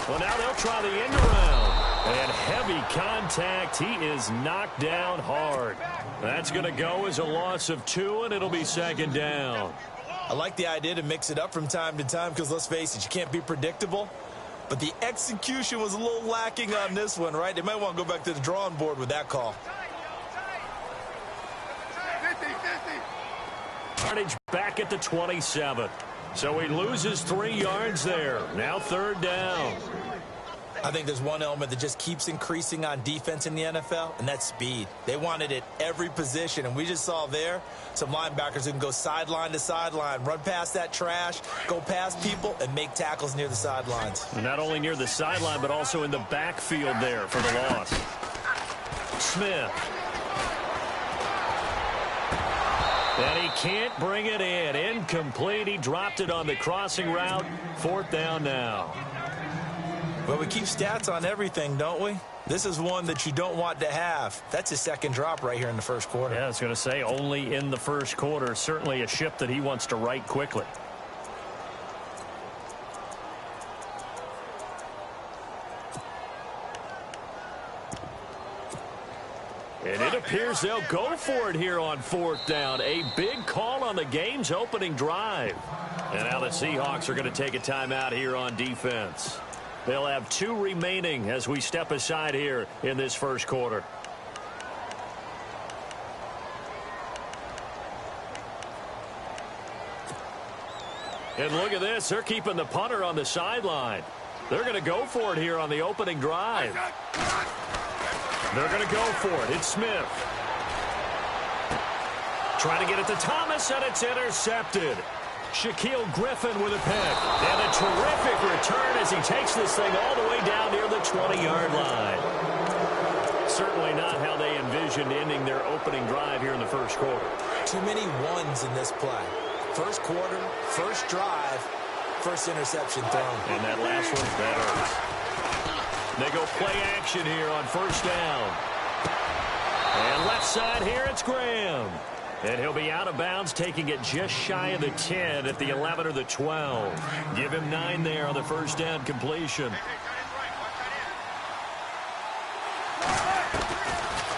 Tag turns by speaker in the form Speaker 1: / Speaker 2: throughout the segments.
Speaker 1: Well, now they'll try the end around. And heavy contact. He is knocked down hard. That's going to go as a loss of 2, and it'll be second down.
Speaker 2: I like the idea to mix it up from time to time because, let's face it, you can't be predictable. But the execution was a little lacking on this one, right? They might want to go back to the drawing board with that call.
Speaker 1: Yardage back at the 27. So he loses 3 yards there. Now third down.
Speaker 2: I think there's one element that just keeps increasing on defense in the NFL, and that's speed. They want it at every position, and we just saw there some linebackers who can go sideline to sideline, run past that trash, go past people, and make tackles near the sidelines.
Speaker 1: Not only near the sideline, but also in the backfield there for the loss. Smith. And he can't bring it in. Incomplete. He dropped it on the crossing route. Fourth down now.
Speaker 2: Well, we keep stats on everything, don't we? This is one that you don't want to have. That's his second drop right here in the first quarter.
Speaker 1: Yeah, I was going to say only in the first quarter. Certainly a ship that he wants to right quickly. And it appears they'll go for it here on fourth down. A big call on the game's opening drive. And now the Seahawks are going to take a timeout here on defense. They'll have 2 remaining as we step aside here in this first quarter. And look at this. They're keeping the punter on the sideline. They're going to go for it here on the opening drive. They're going to go for it. It's Smith. Trying to get it to Thomas, and it's intercepted. Shaquille Griffin with a pick. And a terrific return as he takes this thing all the way down near the 20-yard line. Certainly not how they envisioned ending their opening drive here in the first quarter.
Speaker 2: Too many ones in this play. First quarter, first drive, first interception thrown.
Speaker 1: And that last one, that hurts. They go play action here on first down. And left side here, it's Graham. And he'll be out of bounds, taking it just shy of the 10 at the 11 or the 12. Give him 9 there on the first down completion.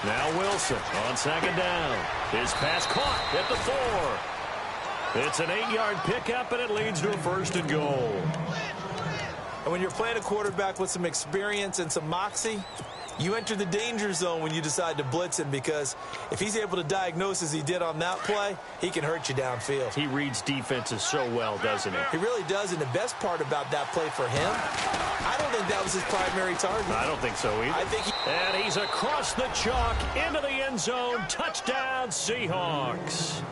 Speaker 1: Now Wilson on second down. His pass caught at the 4. It's an 8-yard pickup, and it leads to a first and goal.
Speaker 2: And when you're playing a quarterback with some experience and some moxie, you enter the danger zone when you decide to blitz him, because if he's able to diagnose as he did on that play, he can hurt you downfield.
Speaker 1: He reads defenses so well, doesn't he?
Speaker 2: He really does, and the best part about that play for him, I don't think that was his primary target.
Speaker 1: I don't think so either. And he's across the chalk into the end zone. Touchdown, Seahawks.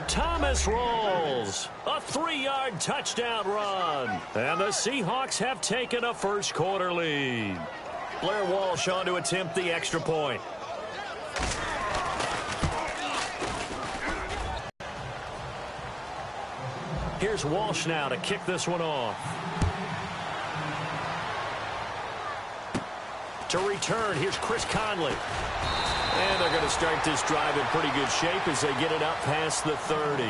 Speaker 1: Thomas rolls. A 3-yard touchdown run. And the Seahawks have taken a first quarter lead. Blair Walsh on to attempt the extra point. Here's Walsh now to kick this one off. To return, here's Chris Conley. And they're going to start this drive in pretty good shape as they get it up past the 30.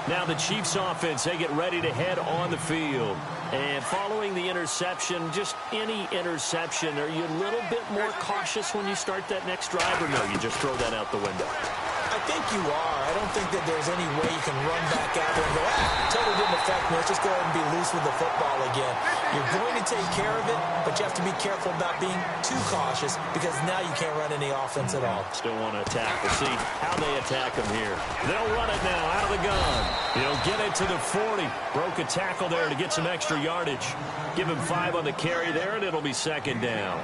Speaker 1: Now the Chiefs offense, they get ready to head on the field. And following the interception, just any interception, are you a little bit more cautious when you start that next drive, or no, you just throw that out the window?
Speaker 2: I think you are. I don't think that there's any way you can run back out there and go, totally didn't affect me. Let's just go ahead and be loose with the football again. You're going to take care of it, but you have to be careful about being too cautious, because now you can't run any offense at all.
Speaker 1: Still want to attack. We'll see how they attack him here. They'll run it now out of the gun. He'll get it to the 40. Broke a tackle there to get some extra yardage. Give him 5 on the carry there, and it'll be second down.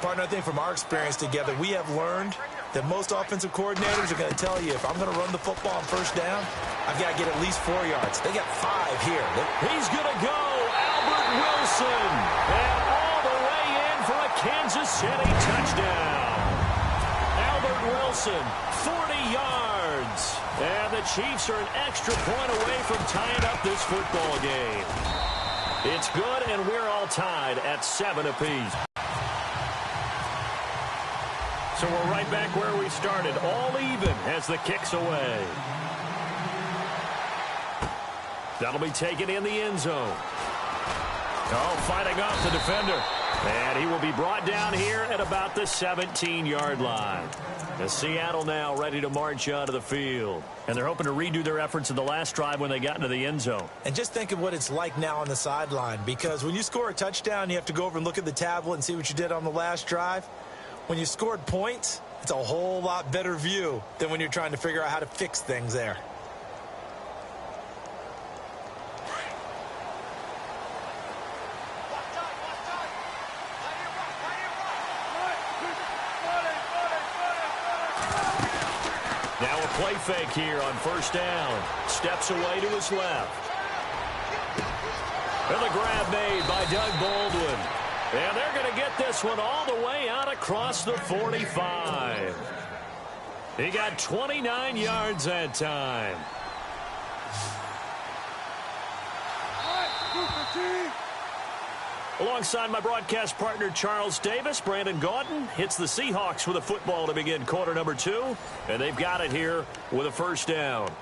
Speaker 2: Partner, I think from our experience together, we have learned that most offensive coordinators are going to tell you, if I'm going to run the football on first down, I've got to get at least 4 yards. They got 5 here.
Speaker 1: He's going to go. Albert Wilson. And all the way in for a Kansas City touchdown. Albert Wilson, 40 yards. And the Chiefs are an extra point away from tying up this football game. It's good, and we're all tied at 7 apiece. So we're right back where we started, all even as the kick's away. That'll be taken in the end zone. Oh, fighting off the defender. And he will be brought down here at about the 17-yard line. The Seattle now ready to march onto the field. And they're hoping to redo their efforts in the last drive when they got into the end zone.
Speaker 2: And just think of what it's like now on the sideline, because when you score a touchdown, you have to go over and look at the tablet and see what you did on the last drive. When you scored points, it's a whole lot better view than when you're trying to figure out how to fix things there.
Speaker 1: Now a play fake here on first down. Steps away to his left. And the grab made by Doug Baldwin. And they're going to get this one all the way out across the 45. He got 29 yards that time. Alongside my broadcast partner, Charles Davis, Brandon Gaudin hits the Seahawks with a football to begin quarter number 2. And they've got it here with a first down.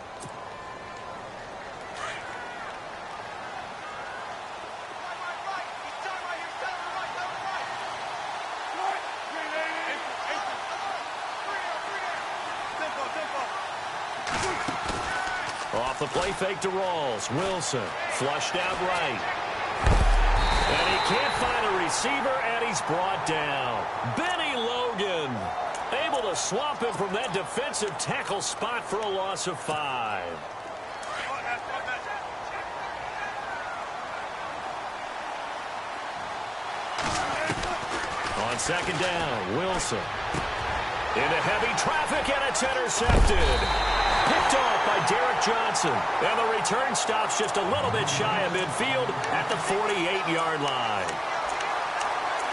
Speaker 1: Off the play fake to Rawls. Wilson flushed out right. And he can't find a receiver, and he's brought down. Benny Logan able to swamp him from that defensive tackle spot for a loss of 5. On second down, Wilson into heavy traffic, and it's intercepted. Picked off by Derek Johnson. And the return stops just a little bit shy of midfield at the 48-yard line.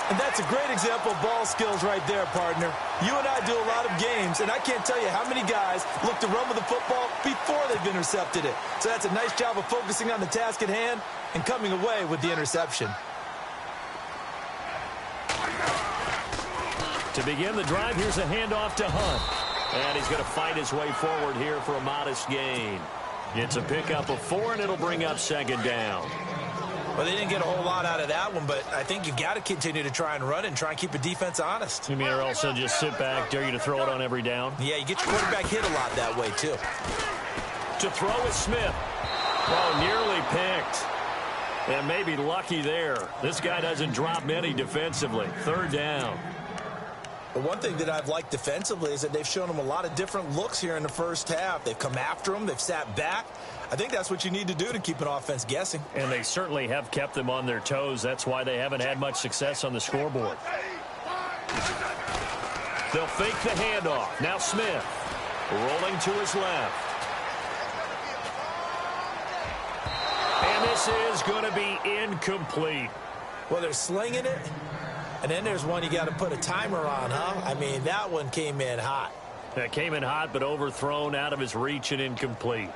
Speaker 2: And that's a great example of ball skills right there, partner. You and I do a lot of games, and I can't tell you how many guys look to run with the football before they've intercepted it. So that's a nice job of focusing on the task at hand and coming away with the interception.
Speaker 1: To begin the drive, here's a handoff to Hunt. And he's going to fight his way forward here for a modest gain. It's a pickup of 4, and it'll bring up second down.
Speaker 2: Well, they didn't get a whole lot out of that one, but I think you've got to continue to try and run and try and keep the defense honest.
Speaker 1: You mean or else they'll just sit back, dare you to throw it on every down?
Speaker 2: Yeah, you get your quarterback hit a lot that way, too.
Speaker 1: To throw is Smith. Oh, nearly picked. And maybe lucky there. This guy doesn't drop many defensively. Third down.
Speaker 2: But one thing that I've liked defensively is that they've shown them a lot of different looks here in the first half. They've come after them. They've sat back. I think that's what you need to do to keep an offense guessing.
Speaker 1: And they certainly have kept them on their toes. That's why they haven't had much success on the scoreboard. They'll fake the handoff. Now Smith rolling to his left. And this is going to be incomplete.
Speaker 2: Well, they're slinging it. And then there's one you got to put a timer on, huh? I mean, that one came in hot.
Speaker 1: That came in hot, but overthrown, out of his reach, and incomplete.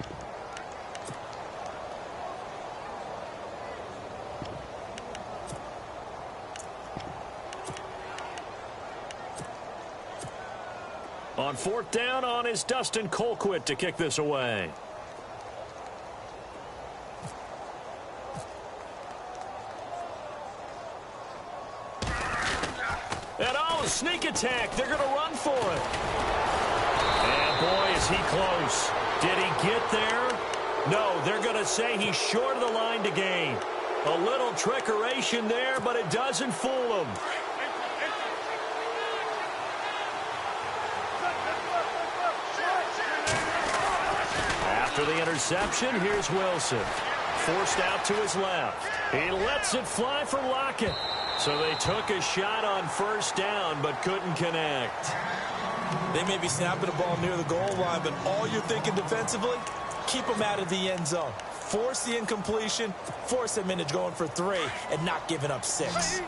Speaker 1: On fourth down, on is Dustin Colquitt to kick this away. And oh, sneak attack. They're going to run for it. And boy, is he close. Did he get there? No, they're going to say he's short of the line to gain. A little trickeration there, but it doesn't fool him. After the interception, here's Wilson. Forced out to his left. He lets it fly for Lockett. So they took a shot on first down, but couldn't connect.
Speaker 2: They may be snapping the ball near the goal line, but all you're thinking defensively, keep them out of the end zone. Force the incompletion, force them into going for 3, and not giving up 6.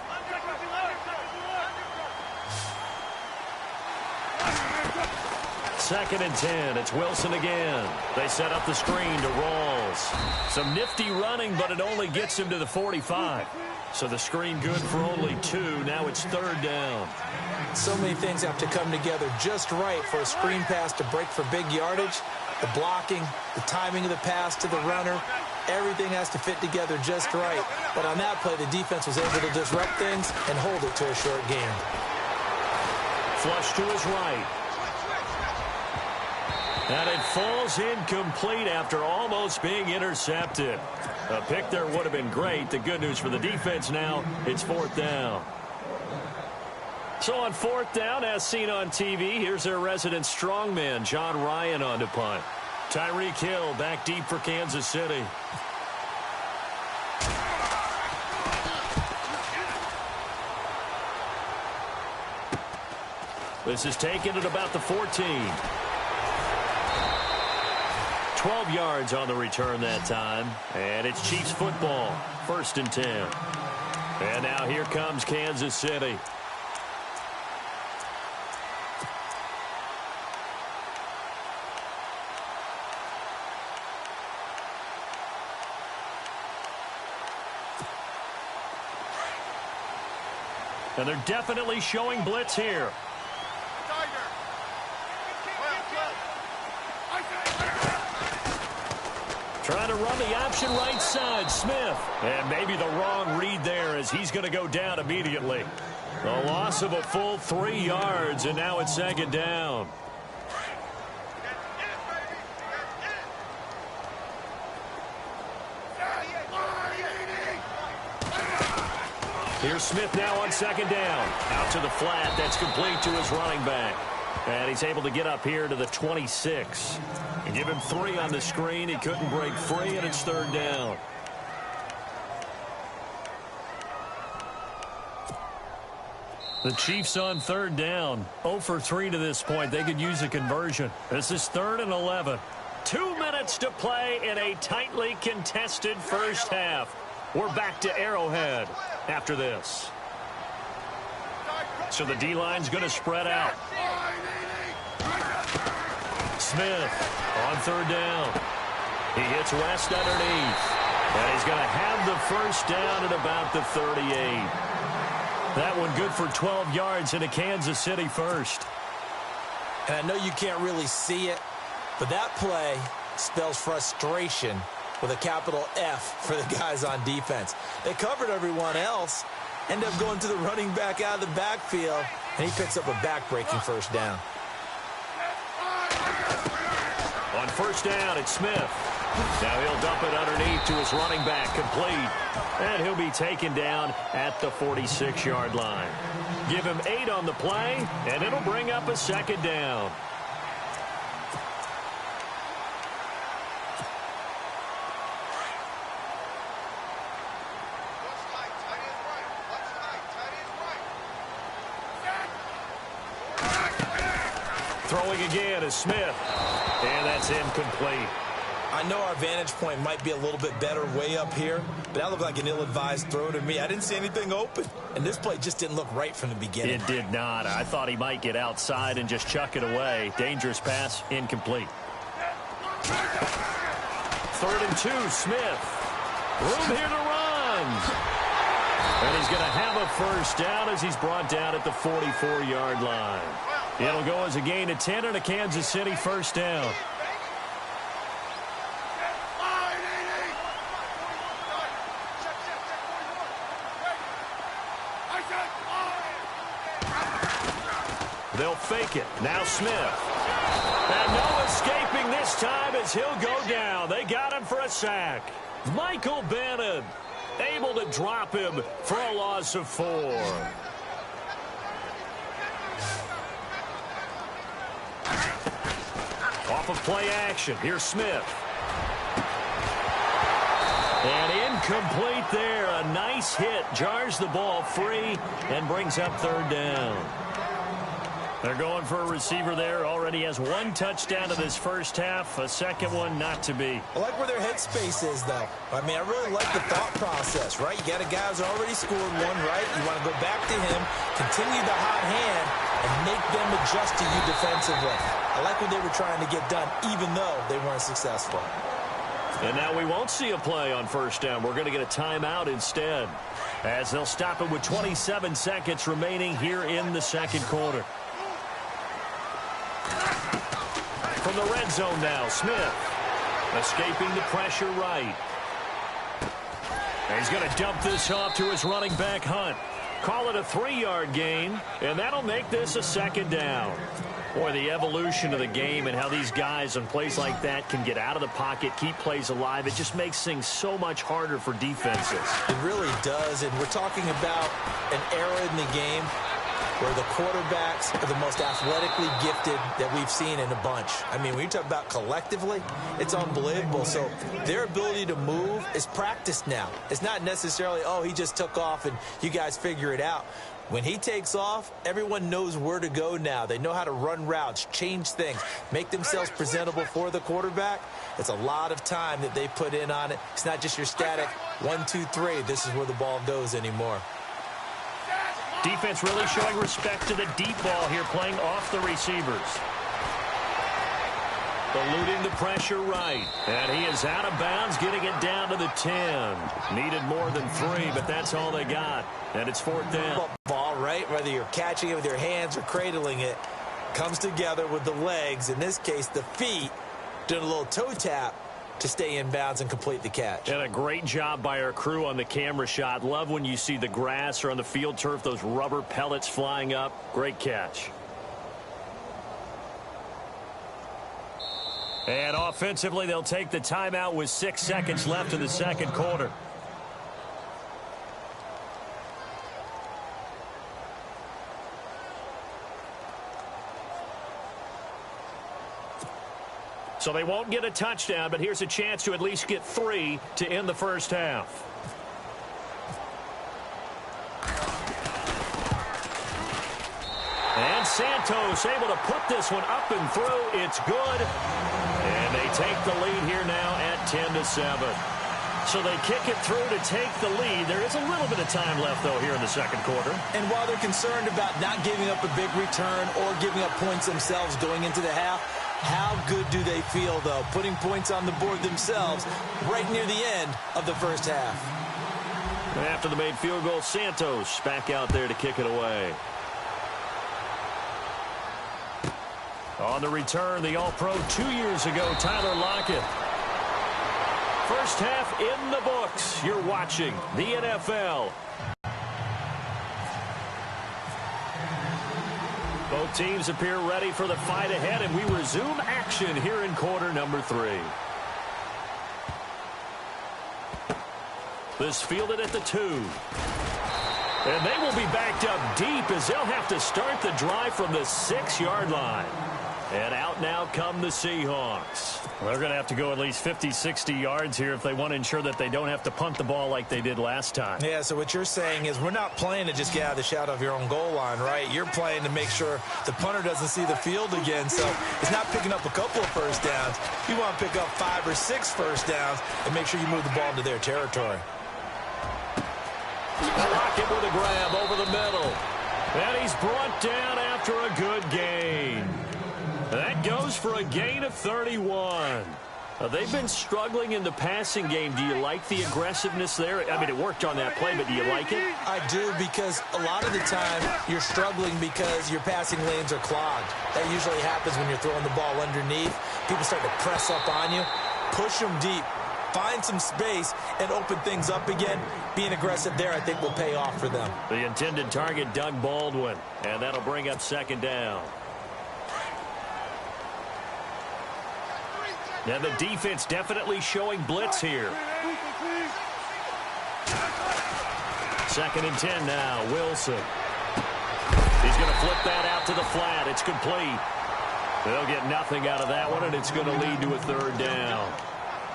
Speaker 1: Second and 10. It's Wilson again. They set up the screen to Rawls. Some nifty running, but it only gets him to the 45. So the screen good for only 2. Now it's third down.
Speaker 2: So many things have to come together just right for a screen pass to break for big yardage. The blocking, the timing of the pass to the runner, Everything has to fit together just right. But on that play, the defense was able to disrupt things and hold it to a short game.
Speaker 1: Flush to his right. And it falls incomplete after almost being intercepted. A pick there would have been great. The good news for the defense now, it's fourth down. So on fourth down, as seen on TV, here's their resident strongman, John Ryan, on to punt. Tyreek Hill back deep for Kansas City. This is taken at about the 14. 12 yards on the return that time. And it's Chiefs football. 1st and 10. And now here comes Kansas City. And they're definitely showing blitz here. Trying to run the option right side, Smith. And maybe the wrong read there as he's going to go down immediately. A loss of a full 3 yards, and now it's 2nd down. Here's Smith now on 2nd down. Out to the flat. That's complete to his running back. And he's able to get up here to the 26. And give him 3 on the screen. He couldn't break free, and it's 3rd down. The Chiefs on 3rd down. 0 for 3 to this point. They could use a conversion. This is 3rd and 11. 2 minutes to play in a tightly contested first half. We're back to Arrowhead after this. So the D-line's going to spread out. Smith on 3rd down. He hits West underneath. And he's going to have the first down at about the 38. That one good for 12 yards into Kansas City first.
Speaker 2: And I know you can't really see it, but that play spells frustration with a capital F for the guys on defense. They covered everyone else, end up going to the running back out of the backfield, and he picks up a back-breaking first down.
Speaker 1: On 1st down, it's Smith. Now he'll dump it underneath to his running back, complete. And he'll be taken down at the 46-yard line. Give him 8 on the play, and it'll bring up a 2nd down. Throwing again is Smith. And that's incomplete.
Speaker 2: I know our vantage point might be a little bit better way up here, but that looked like an ill-advised throw to me. I didn't see anything open, and this play just didn't look right from the beginning.
Speaker 1: It did not. I thought he might get outside and just chuck it away. Dangerous pass, incomplete. 3rd and 2, Smith. Room here to run. And he's going to have a first down as he's brought down at the 44-yard line. It'll go as a gain of 10 and a Kansas City 1st down. They'll fake it. Now Smith. And no escaping this time as he'll go down. They got him for a sack. Michael Bannon able to drop him for a loss of 4. Off of play action. Here's Smith. And incomplete there. A nice hit. Jars the ball free and brings up 3rd down. They're going for a receiver there. Already has 1 touchdown to this first half. A second one not to be.
Speaker 2: I like where their headspace is, though. I mean, I really like the thought process, right? You got a guy who's already scored 1, right? You want to go back to him, continue the hot hand, and make them adjust to you defensively. I like what they were trying to get done, even though they weren't successful.
Speaker 1: And now we won't see a play on 1st down. We're going to get a timeout instead, as they'll stop it with 27 seconds remaining here in the 2nd quarter. From the red zone now, Smith escaping the pressure right. And he's going to dump this off to his running back, Hunt. Call it a 3-yard gain, and that'll make this a 2nd down. Boy, the evolution of the game and how these guys on plays like that can get out of the pocket, keep plays alive, it just makes things so much harder for defenses.
Speaker 2: It really does, and we're talking about an era in the game where the quarterbacks are the most athletically gifted that we've seen in a bunch. I mean, when you talk about collectively, it's unbelievable. So their ability to move is practiced now. It's not necessarily, oh, he just took off and you guys figure it out. When he takes off, everyone knows where to go now. They know how to run routes, change things, make themselves presentable for the quarterback. It's a lot of time that they put in on it. It's not just your static 1, 2, 3. This is where the ball goes anymore.
Speaker 1: Defense really showing respect to the deep ball here, playing off the receivers. Eluding the pressure right. And he is out of bounds, getting it down to the 10. Needed more than 3, but that's all they got. And it's 4th down.
Speaker 2: Ball, right? Whether you're catching it with your hands or cradling it, comes together with the legs. In this case, the feet, doing a little toe tap to stay in bounds and complete the catch.
Speaker 1: And a great job by our crew on the camera shot. Love when you see the grass or on the field turf, those rubber pellets flying up. Great catch. And offensively, they'll take the timeout with 6 seconds left in the 2nd quarter. So they won't get a touchdown, but here's a chance to at least get 3 to end the 1st half. And Santos able to put this one up and through. It's good. And they take the lead here now at 10-7. So they kick it through to take the lead. There is a little bit of time left, though, here in the 2nd quarter.
Speaker 2: And while they're concerned about not giving up a big return or giving up points themselves going into the half, how good do they feel, though, putting points on the board themselves right near the end of the 1st half?
Speaker 1: And after the made field goal, Santos back out there to kick it away. On the return, the All-Pro 2 years ago, Tyler Lockett. 1st half in the books. You're watching the NFL. Both teams appear ready for the fight ahead, and we resume action here in quarter number 3. This fielded at the 2. And they will be backed up deep as they'll have to start the drive from the 6-yard line. And out now come the Seahawks. Well, they're going to have to go at least 50, 60 yards here if they want to ensure that they don't have to punt the ball like they did last time.
Speaker 2: Yeah, so what you're saying is we're not playing to just get out of the shadow of your own goal line, right? You're playing to make sure the punter doesn't see the field again. So it's not picking up a couple of first downs. You want to pick up 5 or 6 first downs and make sure you move the ball into their territory.
Speaker 1: Lockett with a grab over the middle. And he's brought down after a good gain. That goes for a gain of 31. They've been struggling in the passing game. Do you like the aggressiveness there? I mean, it worked on that play, but do you like it?
Speaker 2: I do, because a lot of the time you're struggling because your passing lanes are clogged. That usually happens when you're throwing the ball underneath. People start to press up on you. Push them deep. Find some space and open things up again. Being aggressive there, I think, will pay off for them.
Speaker 1: The intended target, Doug Baldwin, and that'll bring up 2nd down. Now the defense definitely showing blitz here. 2nd and 10 now. Wilson. He's going to flip that out to the flat. It's complete. They'll get nothing out of that one, and it's going to lead to a 3rd down.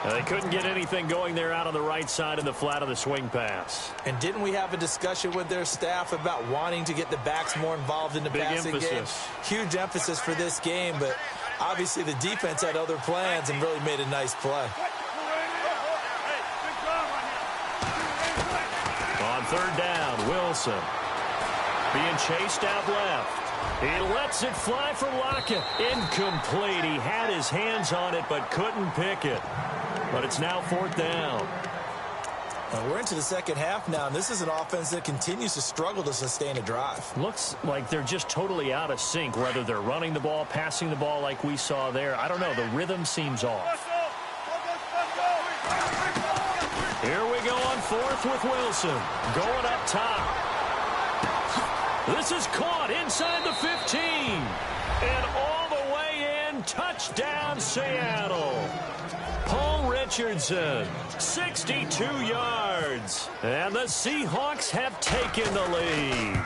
Speaker 1: Now, they couldn't get anything going there out on the right side of the flat of the swing pass.
Speaker 2: And didn't we have a discussion with their staff about wanting to get the backs more involved in the passing game? Huge emphasis for this game, but obviously the defense had other plans and really made a nice play.
Speaker 1: On 3rd down, Wilson being chased out left. He lets it fly for Lockett. Incomplete. He had his hands on it but couldn't pick it. But it's now 4th down.
Speaker 2: We're into the 2nd half now, and this is an offense that continues to struggle to sustain a drive.
Speaker 1: Looks like they're just totally out of sync, whether they're running the ball, passing the ball like we saw there. I don't know. The rhythm seems off. Here we go on fourth with Wilson. Going up top. This is caught inside the 15. And all the way in, touchdown Seattle. Paul Richardson, 62 yards. And the Seahawks have taken the lead.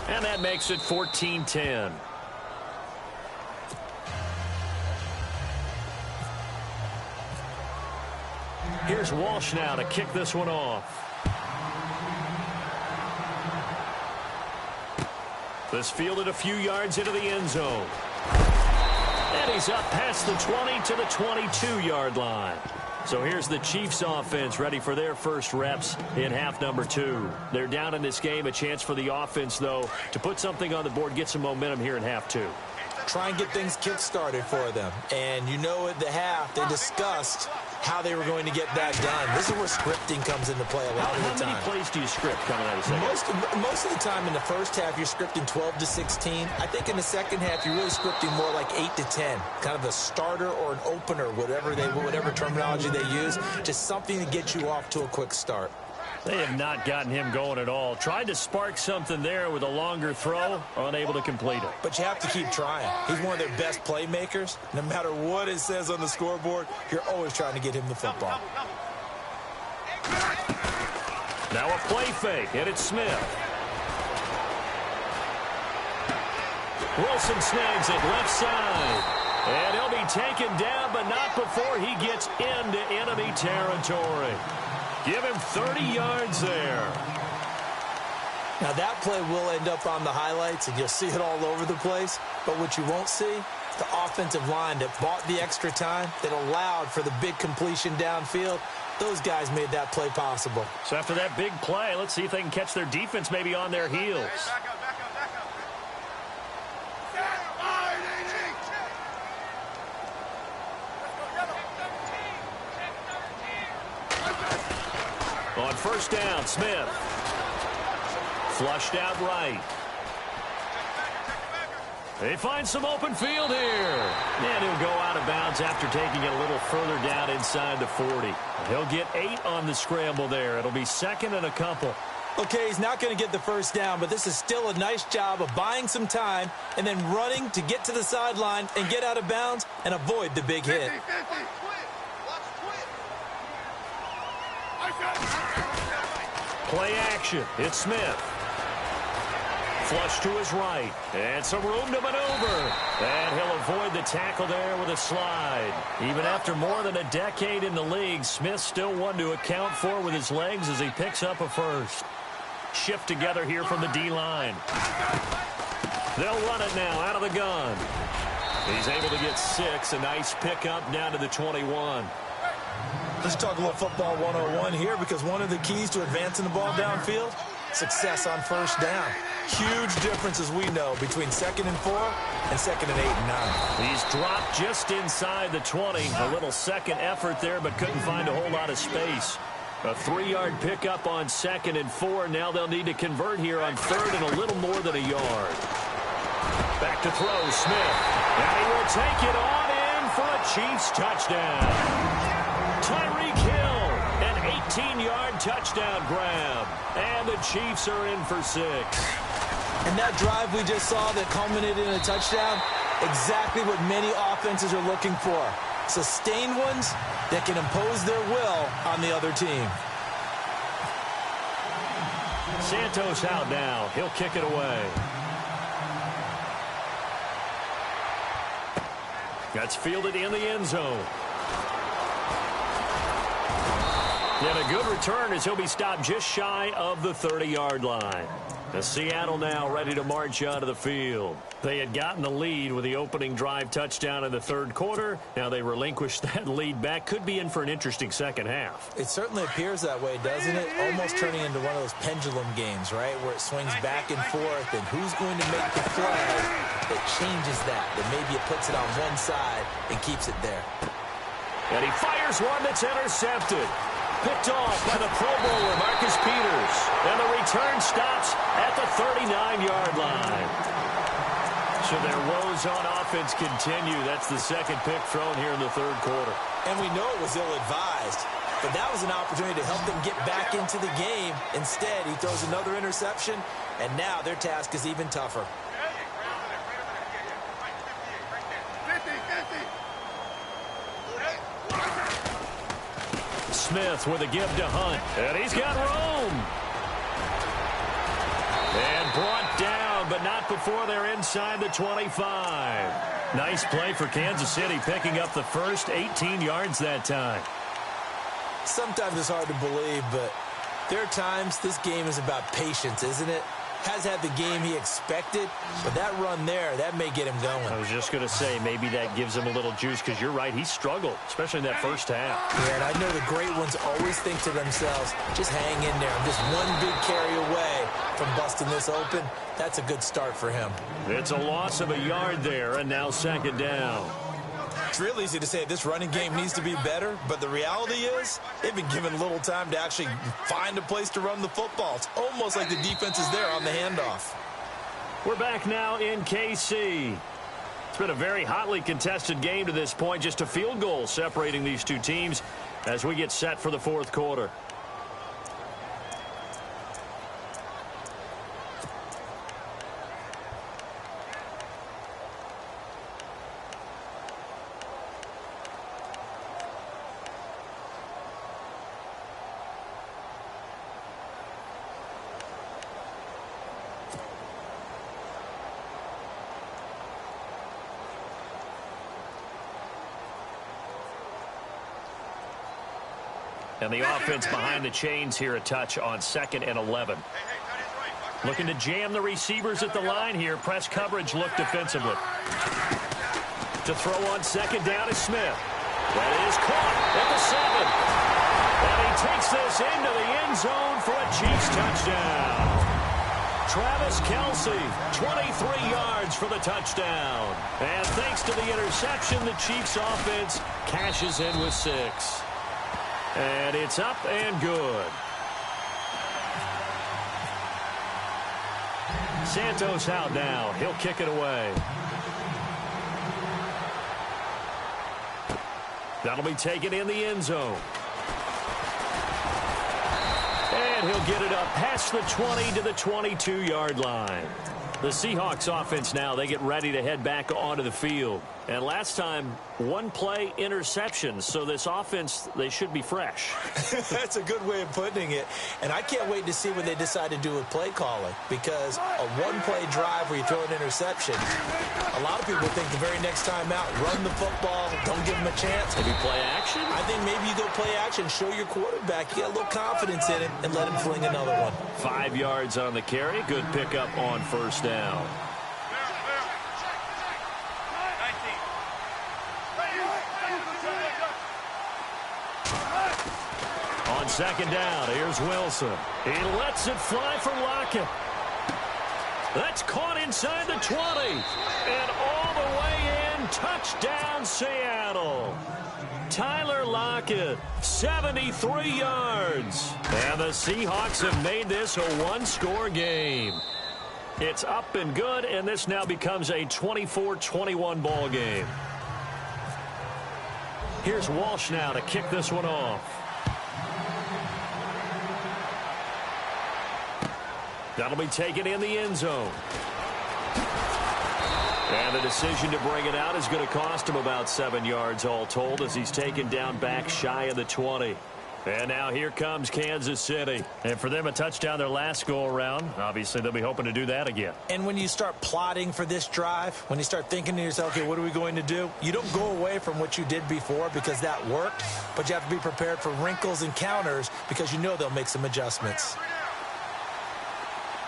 Speaker 1: And that makes it 14-10. Here's Walsh now to kick this one off. This fielded a few yards into the end zone. And he's up past the 20 to the 22-yard line. So here's the Chiefs offense ready for their first reps in half number 2. They're down in this game. A chance for the offense, though, to put something on the board, get some momentum here in half 2.
Speaker 2: Try and get things kick-started for them. And you know at the half, they discussed how they were going to get that done. This is where scripting comes into play a lot of the time.
Speaker 1: How many plays do you script coming out of second?
Speaker 2: Most of the time in the first half, you're scripting 12 to 16. I think in the second half, you're really scripting more like 8 to 10. Kind of a starter or an opener, whatever terminology they use. Just something to get you off to a quick start.
Speaker 1: They have not gotten him going at all. Tried to spark something there with a longer throw, unable to complete it.
Speaker 2: But you have to keep trying. He's one of their best playmakers. No matter what it says on the scoreboard, you're always trying to get him the football.
Speaker 1: Now a play fake, and it's Smith. Wilson snags it left side. And he'll be taken down, but not before he gets into enemy territory. Give him 30 yards there.
Speaker 2: Now that play will end up on the highlights, and you'll see it all over the place. But what you won't see, the offensive line that bought the extra time, that allowed for the big completion downfield. Those guys made that play possible.
Speaker 1: So after that big play, let's see if they can catch their defense maybe on their heels. On first down, Smith. Flushed out right. They find some open field here. And he'll go out of bounds after taking it a little further down inside the 40. He'll get 8 on the scramble there. It'll be second and a couple.
Speaker 2: Okay, he's not going to get the first down, but this is still a nice job of buying some time and then running to get to the sideline and get out of bounds and avoid the big hit.
Speaker 1: Play action. It's Smith. Flush to his right. And some room to maneuver. And he'll avoid the tackle there with a slide. Even after more than a decade in the league, Smith still one to account for with his legs as he picks up a first. Shift together here from the D-line. They'll run it now out of the gun. He's able to get 6. A nice pickup down to the 21.
Speaker 2: Let's talk a little football 101 here, because one of the keys to advancing the ball downfield, success on first down. Huge difference, as we know, between 2nd and 4 and 2nd and 8 and 9.
Speaker 1: He's dropped just inside the 20. A little second effort there, but couldn't find a whole lot of space. A 3-yard pickup on 2nd and 4. Now they'll need to convert here on 3rd and a little more than a yard. Back to throw, Smith. And he will take it on in for a Chiefs touchdown. Tyreek Hill, an 18-yard touchdown grab. And the Chiefs are in for 6.
Speaker 2: And that drive we just saw that culminated in a touchdown, exactly what many offenses are looking for. Sustained ones that can impose their will on the other team.
Speaker 1: Santos out now. He'll kick it away. That's fielded in the end zone. And a good return as he'll be stopped just shy of the 30-yard line. The Seattle now ready to march onto the field. They had gotten the lead with the opening drive touchdown in the 3rd quarter. Now they relinquished that lead back. Could be in for an interesting second half.
Speaker 2: It certainly appears that way, doesn't it? Almost turning into one of those pendulum games, right, where it swings back and forth, and who's going to make the play that changes that maybe it puts it on one side and keeps it there.
Speaker 1: And he fires one that's intercepted. Picked off by the Pro Bowler, Marcus Peters. And the return stops at the 39-yard line. So their woes on offense continue. That's the second pick thrown here in the 3rd quarter.
Speaker 2: And we know it was ill-advised. but that was an opportunity to help them get back into the game. Instead, he throws another interception, and now their task is even tougher.
Speaker 1: Smith with a give to Hunt, and he's got room. And brought down, but not before they're inside the 25. Nice play for Kansas City, picking up the first 18 yards that time.
Speaker 2: Sometimes it's hard to believe, but there are times this game is about patience, isn't it? Has had the game he expected, but that run there, that may get him going.
Speaker 1: I was just going to say, maybe that gives him a little juice, because you're right, he struggled, especially in that first half.
Speaker 2: Yeah, and I know the great ones always think to themselves, just hang in there. I'm just one big carry away from busting this open. That's a good start for him.
Speaker 1: It's a loss of a yard there, and now second down.
Speaker 2: It's real easy to say this running game needs to be better, but the reality is they've been given little time to actually find a place to run the football. It's almost like the defense is there on the handoff.
Speaker 1: We're back now in KC. It's been a very hotly contested game to this point, just a field goal separating these two teams as we get set for the fourth quarter. And the offense behind the chains here, a touch on 2nd and 11. Looking to jam the receivers at the line here. Press coverage look defensively. To throw on second down is Smith. That is caught at the 7. And he takes this into the end zone for a Chiefs touchdown. Travis Kelce, 23 yards for the touchdown. And thanks to the interception, the Chiefs offense cashes in with 6. And it's up and good. Santos out now. He'll kick it away. That'll be taken in the end zone. And he'll get it up past the 20 to the 22-yard line. The Seahawks offense now, they get ready to head back onto the field. And last time, one play interception. So this offense, they should be fresh.
Speaker 2: That's a good way of putting it. And I can't wait to see what they decide to do with play calling. Because a one-play drive where you throw an interception, a lot of people think the very next time out, run the football, don't give them a chance.
Speaker 1: Maybe play action?
Speaker 2: I think maybe you go play action, show your quarterback, you get a little confidence in him, and let him fling another one.
Speaker 1: 5 yards on the carry. Good pickup on first down. On second down, here's Wilson. He lets it fly for Lockett. That's caught inside the 20. And all the way in, touchdown Seattle. Tyler Lockett, 73 yards. And the Seahawks have made this a one-score game. It's up and good, and this now becomes a 24-21 ball game. Here's Walsh now to kick this one off. That'll be taken in the end zone. And the decision to bring it out is going to cost him about 7 yards all told as he's taken down back shy of the 20. And now here comes Kansas City. And for them, a touchdown their last go-around. Obviously, they'll be hoping to do that again.
Speaker 2: And when you start plotting for this drive, when you start thinking to yourself, okay, what are we going to do? You don't go away from what you did before because that worked, but you have to be prepared for wrinkles and counters because you know they'll make some adjustments.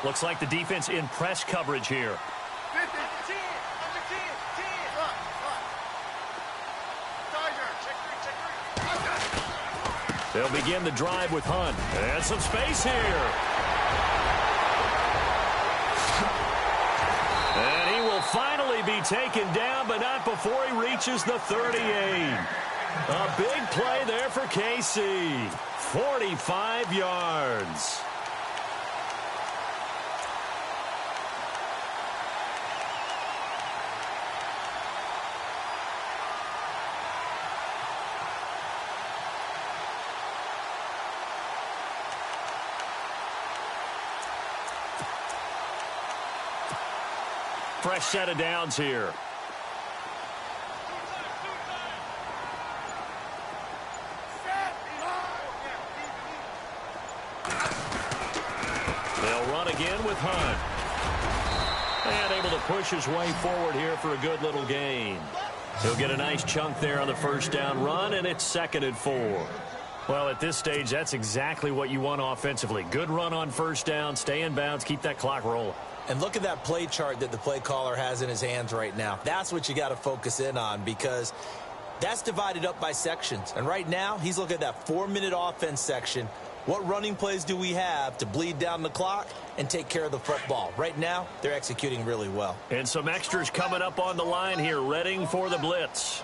Speaker 1: Looks like the defense in press coverage here. They'll begin the drive with Hunt. And some space here. And he will finally be taken down, but not before he reaches the 38. A big play there for KC. 45 yards. fresh set of downs here. They'll run again with Hunt. And able to push his way forward here for a good little gain. He'll get a nice chunk there on the first down run, and it's 2nd and 4. Well, at this stage, that's exactly what you want offensively. Good run on first down, stay in bounds, keep that clock rolling.
Speaker 2: And look at that play chart that the play caller has in his hands right now. That's what you got to focus in on, because that's divided up by sections. And right now, he's looking at that 4-minute offense section. What running plays do we have to bleed down the clock and take care of the football? Right now, they're executing really well.
Speaker 1: And some extras coming up on the line here, readying for the blitz.